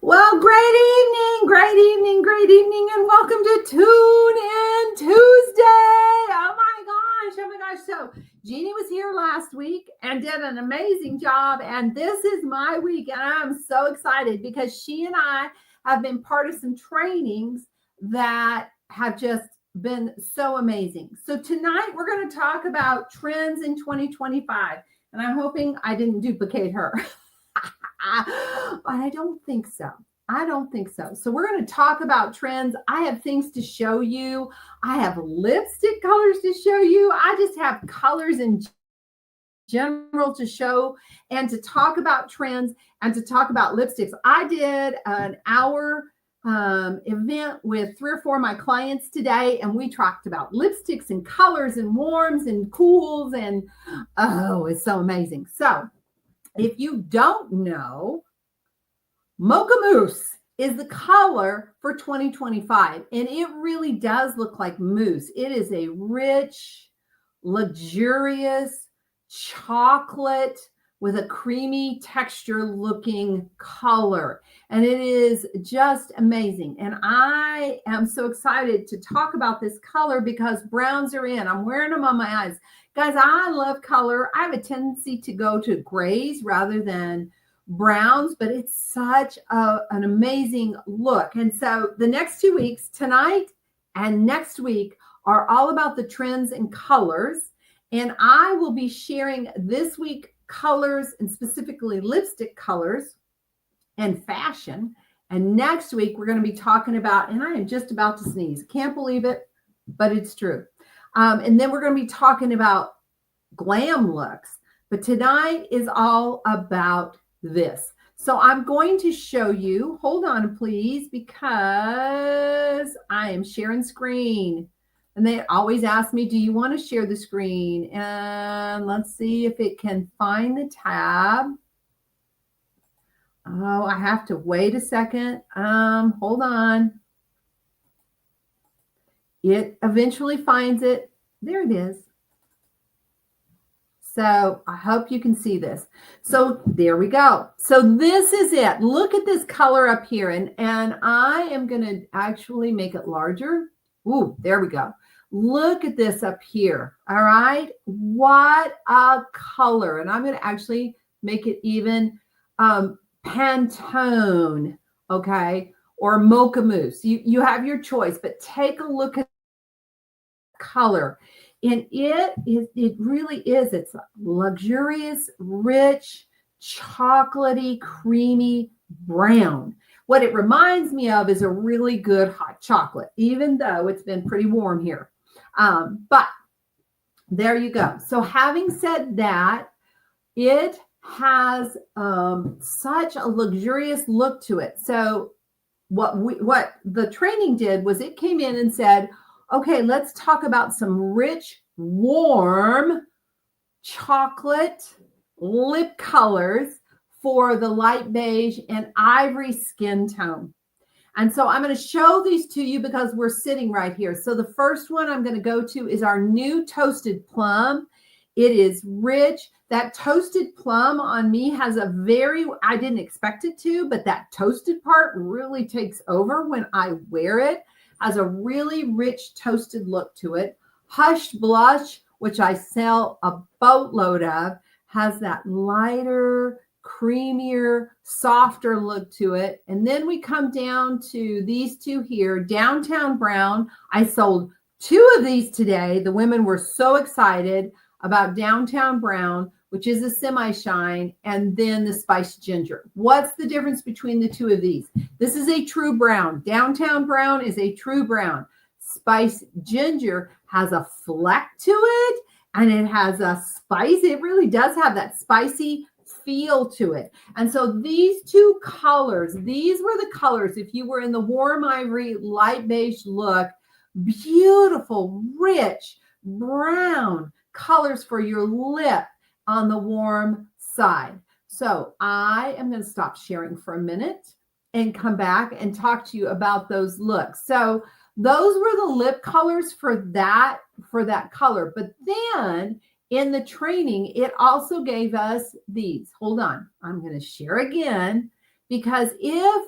Well, great evening, and welcome to Tune In Tuesday. Oh my gosh. So, Jeannie was here last week and did an amazing job. And this is my week, and I'm so excited because she and I have been part of some trainings that have just been so amazing. So, tonight we're going to talk about trends in 2025, and I'm hoping I didn't duplicate her. But I don't think so. So we're going to talk about trends. I have things to show you. I have lipstick colors to show you. I just have colors in general to show and to talk about trends and to talk about lipsticks. I did an hour event with 3 or 4 of my clients today, and we talked about lipsticks and colors and warms and cools, and oh, it's so amazing. So if you don't know, Mocha Mousse is the color for 2025, and it really does look like mousse. It is a rich, luxurious chocolate with a creamy texture looking color, and it is just amazing. And I am so excited to talk about this color because browns are in. I'm wearing them on my eyes. Guys, I love color. I have a tendency to go to grays rather than browns, but it's such an amazing look. And so the next 2 weeks, tonight and next week, are all about the trends and colors. And I will be sharing this week colors, and specifically lipstick colors and fashion. And next week, we're going to be talking about, and I am just about to sneeze. Can't believe it, but it's true. And then we're going to be talking about glam looks. But tonight is all about this. So I'm going to show you, hold on please, because I am sharing screen. And they always ask me, do you want to share the screen? And let's see if it can find the tab. Oh, I have to wait a second. Hold on. It eventually finds it. There it is. So I hope you can see this. So there we go. So this is it. Look at this color up here. And I am going to actually make it larger. Ooh, there we go. Look at this up here. All right. What a color. And I'm going to actually make it even Pantone. Okay. Or Mocha Mousse. You have your choice, but take a look at color. And it really is. It's luxurious, rich, chocolatey, creamy brown. What it reminds me of is a really good hot chocolate, even though it's been pretty warm here. But there you go. So having said that, it has such a luxurious look to it. So what the training did was it came in and said, okay, let's talk about some rich, warm chocolate lip colors for the light beige and ivory skin tone. And so I'm going to show these to you because we're sitting right here. So the first one I'm going to go to is our new toasted plum. It is rich. That toasted plum on me has a I didn't expect it to, but that toasted part really takes over when I wear it. Has a really rich toasted look to it. Hush Blush, which I sell a boatload of, has that lighter, creamier, softer look to it. And then we come down to these two here, Downtown Brown. I sold 2 of these today. The women were so excited about Downtown Brown, which is a semi-shine, and then the Spiced Ginger. What's the difference between the 2 of these? This is a true brown. Downtown Brown is a true brown. Spiced Ginger has a fleck to it, and it has a spice. It really does have that spicy feel to it. And so these 2 colors, these were the colors, if you were in the warm ivory, light beige look, beautiful, rich, brown colors for your lip on the warm side. So I am going to stop sharing for a minute and come back and talk to you about those looks. So those were the lip colors for that color. But then in the training, it also gave us these. Hold on. I'm going to share again, because if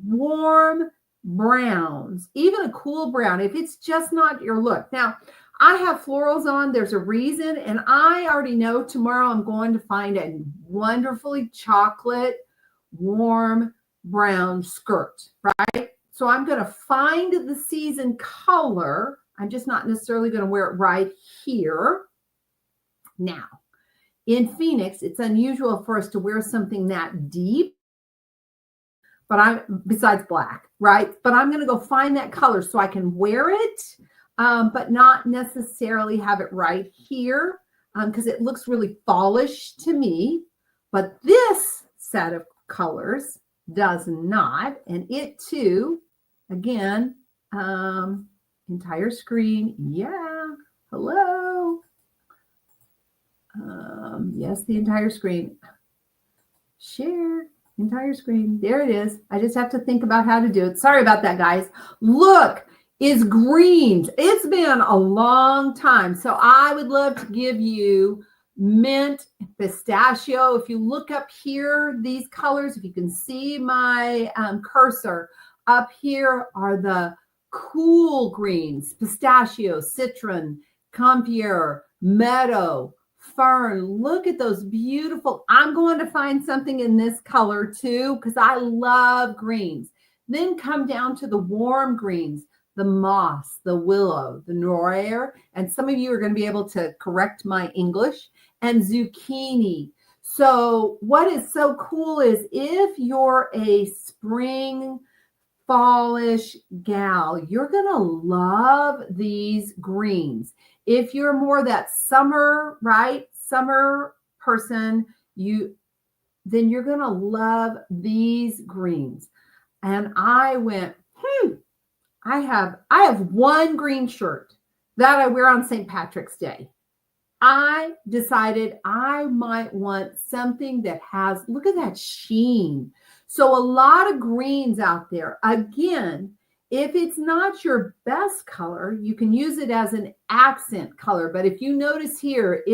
warm browns, even a cool brown, if it's just not your look. Now, I have florals on. There's a reason. And I already know tomorrow I'm going to find a wonderfully chocolate, warm brown skirt, right? So I'm going to find the season color. I'm just not necessarily going to wear it right here. Now, in Phoenix, it's unusual for us to wear something that deep, but besides black, right? But I'm going to go find that color so I can wear it, but not necessarily have it right here because it looks really fallish to me. But this set of colors does not. And it too, again, entire screen. Yeah. Hello. Yes, the entire screen. Share. Entire screen. There it is. I just have to think about how to do it. Sorry about that, guys. Look, is greens. It's been a long time. So I would love to give you mint, pistachio. If you look up here, these colors, if you can see my cursor, up here are the cool greens, pistachio, citron, compier, meadow, fern. Look at those beautiful. I'm going to find something in this color too because I love greens. Then come down to the warm greens, the moss, the willow, the noir, and some of you are going to be able to correct my English, and zucchini. So what is so cool is if you're a spring fallish gal, you're going to love these greens. If you're more that summer, right? Summer person, then you're going to love these greens. And I went, I have one green shirt that I wear on St. Patrick's Day. I decided I might want something that has, look at that sheen. So a lot of greens out there. Again, if it's not your best color, you can use it as an accent color. But if you notice here,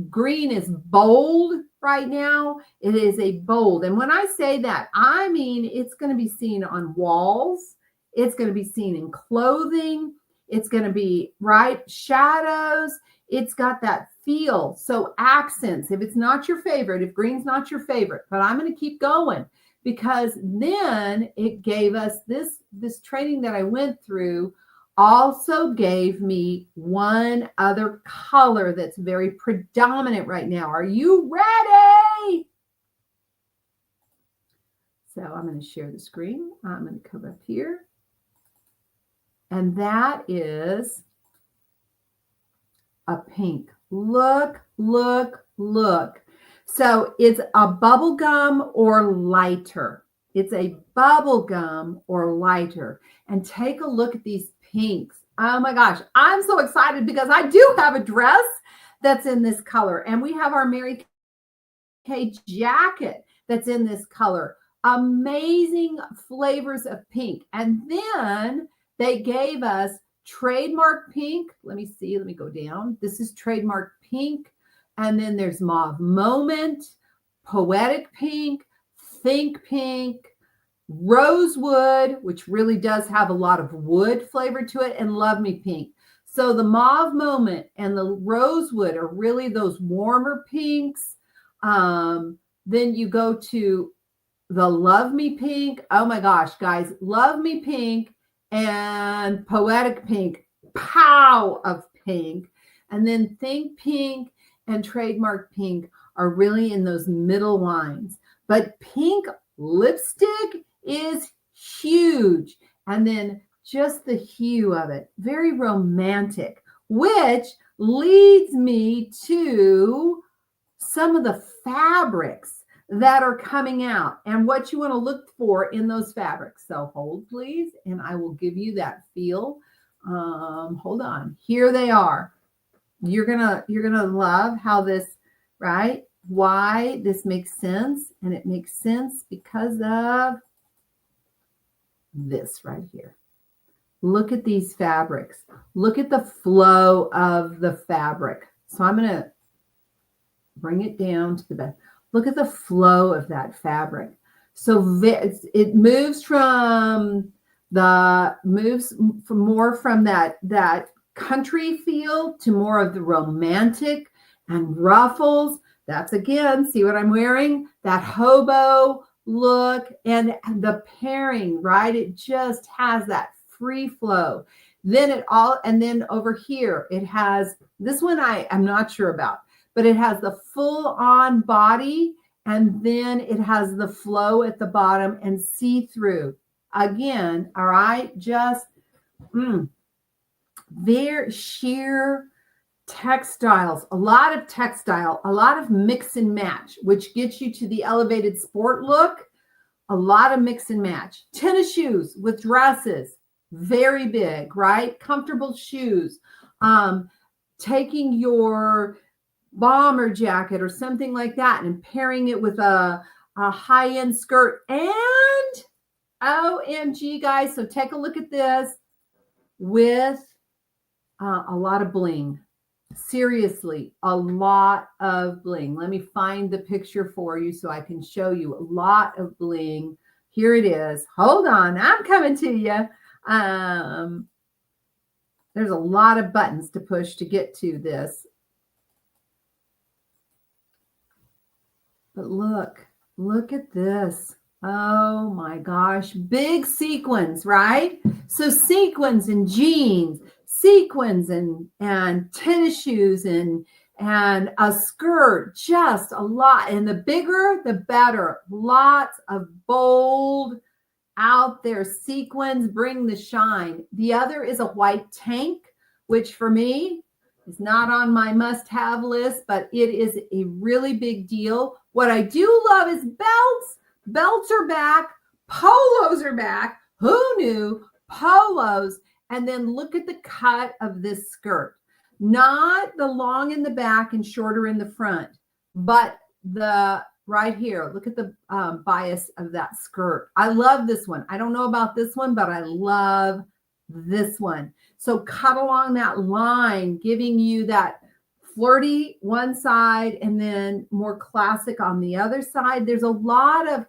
green is bold right now. It is a bold. And when I say that, I mean it's going to be seen on walls. It's going to be seen in clothing. It's going to be, right, shadows. It's got that feel. So accents, if it's not your favorite, if green's not your favorite, but I'm going to keep going because then it gave us this training that I went through also gave me one other color that's very predominant right now. Are you ready? So I'm going to share the screen. I'm going to come up here. And that is a pink. Look, look, look. So it's a bubble gum or lighter. It's a bubble gum or lighter. And take a look at these pinks. Oh my gosh, I'm so excited because I do have a dress that's in this color. And we have our Mary Kay jacket that's in this color. Amazing flavors of pink. And then they gave us trademark pink. Let me see. Let me go down. This is trademark pink. And then there's mauve moment, poetic pink, think pink, rosewood, which really does have a lot of wood flavor to it, and love me pink. So the mauve moment and the rosewood are really those warmer pinks. Then you go to the love me pink. Oh my gosh, guys, love me pink and poetic pink, pow of pink. And then think pink and trademark pink are really in those middle wines. But pink lipstick is huge. And then just the hue of it, very romantic, which leads me to some of the fabrics that are coming out and what you want to look for in those fabrics. So hold please, and I will give you that feel. Hold on. Here they are. You're gonna love how this, right? Why this makes sense, and it makes sense because of this right here. Look at these fabrics. Look at the flow of the fabric. So I'm going to bring it down to the back. Look at the flow of that fabric. So it moves from more from that country feel to more of the romantic and ruffles. That's again, see what I'm wearing? That hobo look and the pairing, right? It just has that free flow. And then over here, it has this one I am not sure about, but it has the full on body and then it has the flow at the bottom and see through. Again, all right, just very sheer textiles, a lot of textile, a lot of mix and match, which gets you to the elevated sport look. A lot of mix and match. Tennis shoes with dresses, very big, right? Comfortable shoes. Taking your bomber jacket or something like that and pairing it with a high-end skirt. And OMG, guys, so take a look at this with a lot of bling. Seriously, a lot of bling. Let me find the picture for you so I can show you a lot of bling. Here it is. Hold on, I'm coming to you. There's a lot of buttons to push to get to this. But look at this. Oh my gosh, big sequins, right? So sequins and jeans, sequins and tennis shoes and a skirt, just a lot. And the bigger, the better. Lots of bold out there sequins, bring the shine. The other is a white tank, which for me is not on my must-have list, but it is a really big deal. What I do love is belts. Belts are back. Polos are back. Who knew? Polos. And then look at the cut of this skirt. Not the long in the back and shorter in the front, but the right here. Look at the bias of that skirt. I love this one. I don't know about this one, but I love this one. So cut along that line, giving you that flirty one side and then more classic on the other side. There's a lot of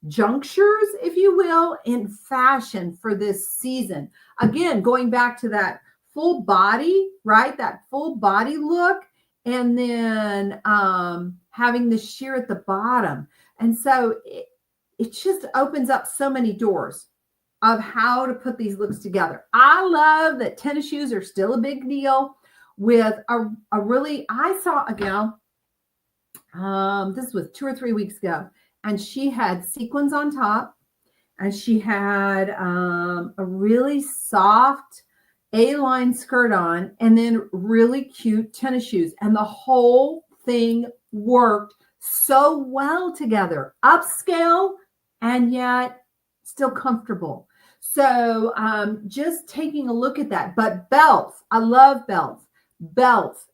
junctures, if you will, in fashion for this season. Again, going back to that full body, right? That full body look, and then having the sheer at the bottom. And so it just opens up so many doors of how to put these looks together. I love that tennis shoes are still a big deal with a really, I saw a gal, this was 2 or 3 weeks ago, and she had sequins on top and she had a really soft A-line skirt on and then really cute tennis shoes. And the whole thing worked so well together, upscale and yet still comfortable. So just taking a look at that. But belts, I love belts. Belts.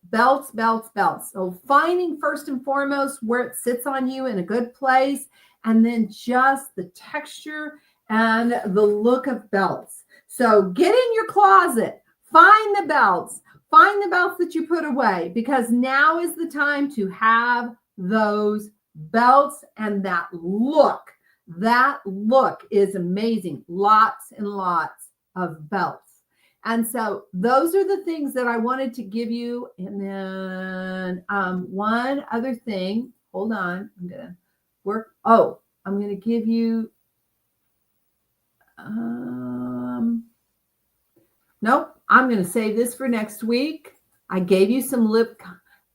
So finding first and foremost where it sits on you in a good place, and then just the texture and the look of belts. So get in your closet, find the belts that you put away, because now is the time to have those belts and that look. That look is amazing. Lots and lots of belts. And so those are the things that I wanted to give you. And then one other thing, hold on, I'm going to work. Oh, I'm going to give you, nope, I'm going to save this for next week. I gave you some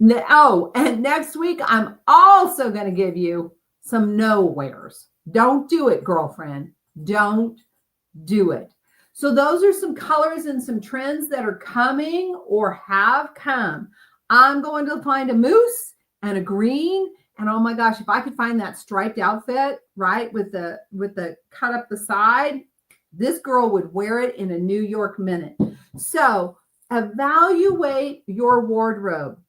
and next week, I'm also going to give you some no-wears. Don't do it, girlfriend. Don't do it. So those are some colors and some trends that are coming or have come. I'm going to find a moose and a green. And oh my gosh, if I could find that striped outfit, right, with the cut up the side, this girl would wear it in a New York minute. So evaluate your wardrobe.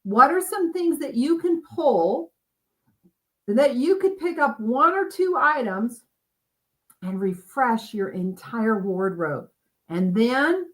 What are some things that you can pull that you could pick up 1 or 2 items and refresh your entire wardrobe? And then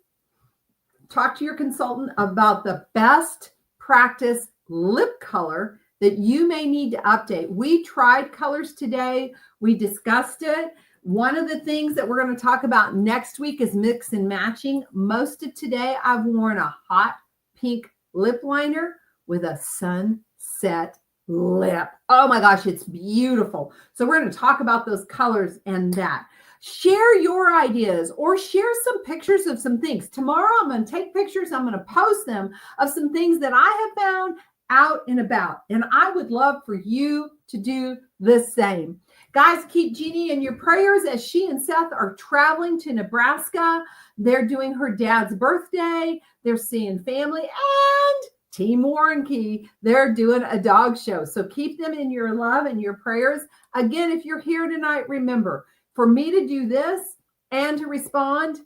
talk to your consultant about the best practice lip color that you may need to update. We tried colors today We discussed it. One of the things that we're going to talk about next week is mix and matching. Most of today, I've worn a hot pink lip liner with a sunset lip. Oh my gosh, it's beautiful. So we're going to talk about those colors and that. Share your ideas or share some pictures of some things. Tomorrow, I'm going to take pictures. I'm going to post them of some things that I have found out and about. And I would love for you to do the same. Guys, keep Jeannie in your prayers as she and Seth are traveling to Nebraska. They're doing her dad's birthday. They're seeing family, and Team Warnke, they're doing a dog show. So keep them in your love and your prayers. Again, if you're here tonight, remember, for me to do this and to respond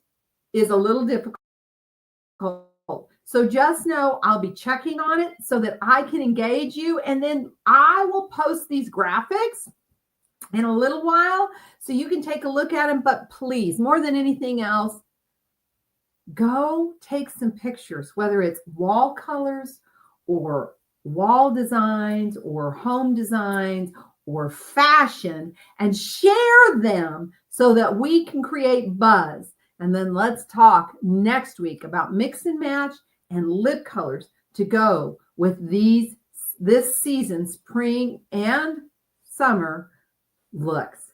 is a little difficult. So just know I'll be checking on it so that I can engage you. And then I will post these graphics in a little while so you can take a look at them. But please, more than anything else, go take some pictures, whether it's wall colors or wall designs or home designs or fashion, and share them so that we can create buzz. And then let's talk next week about mix and match and lip colors to go with this season's spring and summer looks.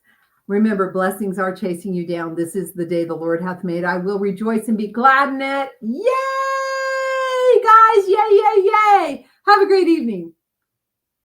Remember, blessings are chasing you down. This is the day the Lord hath made. I will rejoice and be glad in it. Yay, guys. Yay, yay, yay. Have a great evening.